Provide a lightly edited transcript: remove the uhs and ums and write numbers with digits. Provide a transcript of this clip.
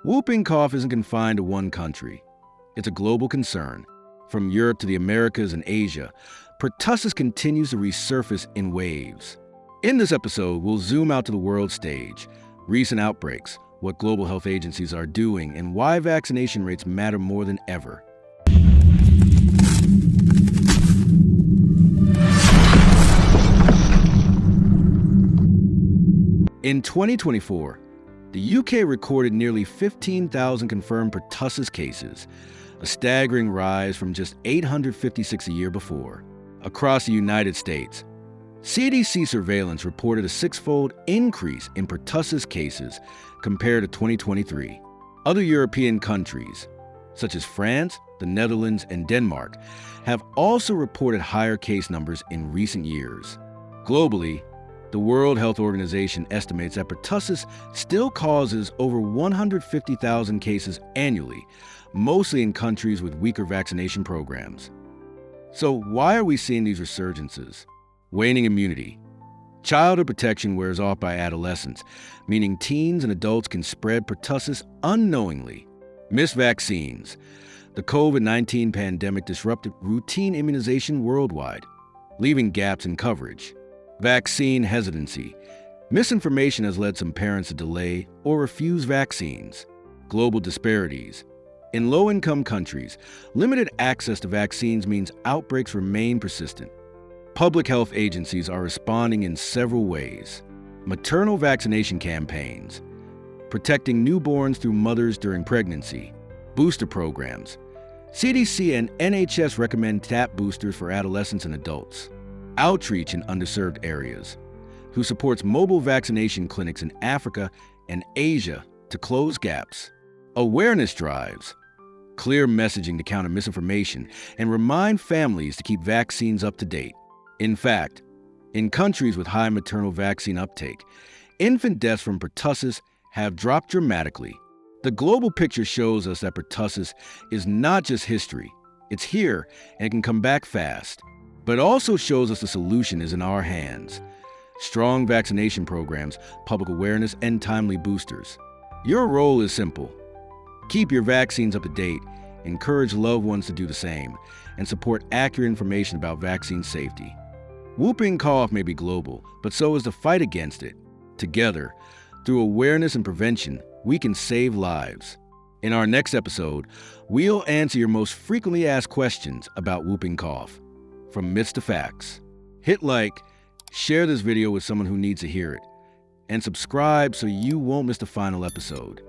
Whooping cough isn't confined to one country. It's a global concern. From Europe to the Americas and Asia, pertussis continues to resurface in waves. In this episode, we'll zoom out to the world stage, recent outbreaks, what global health agencies are doing, and why vaccination rates matter more than ever. In 2024, the UK recorded nearly 15,000 confirmed pertussis cases, a staggering rise from just 856 a year before. Across the United States, CDC surveillance reported a six-fold increase in pertussis cases compared to 2023. Other European countries, such as France, the Netherlands, and Denmark, have also reported higher case numbers in recent years. Globally, the World Health Organization estimates that pertussis still causes over 150,000 cases annually, mostly in countries with weaker vaccination programs. So why are we seeing these resurgences? Waning immunity. Childhood protection wears off by adolescence, meaning teens and adults can spread pertussis unknowingly. Missed vaccines. The COVID-19 pandemic disrupted routine immunization worldwide, leaving gaps in coverage. Vaccine hesitancy. Misinformation has led some parents to delay or refuse vaccines. Global disparities. In low-income countries, limited access to vaccines means outbreaks remain persistent. Public health agencies are responding in several ways. Maternal vaccination campaigns, protecting newborns through mothers during pregnancy, booster programs. CDC and NHS recommend TAP boosters for adolescents and adults. Outreach in underserved areas, who supports mobile vaccination clinics in Africa and Asia to close gaps. Awareness drives, clear messaging to counter misinformation and remind families to keep vaccines up to date. In fact, in countries with high maternal vaccine uptake, infant deaths from pertussis have dropped dramatically. The global picture shows us that pertussis is not just history, it's here and it can come back fast. But also shows us the solution is in our hands. Strong vaccination programs, public awareness, and timely boosters. Your role is simple. Keep your vaccines up to date, encourage loved ones to do the same, and support accurate information about vaccine safety. Whooping cough may be global, but so is the fight against it. Together, through awareness and prevention, we can save lives. In our next episode, we'll answer your most frequently asked questions about whooping cough. From myths to facts. Hit like, share this video with someone who needs to hear it, and subscribe so you won't miss the final episode.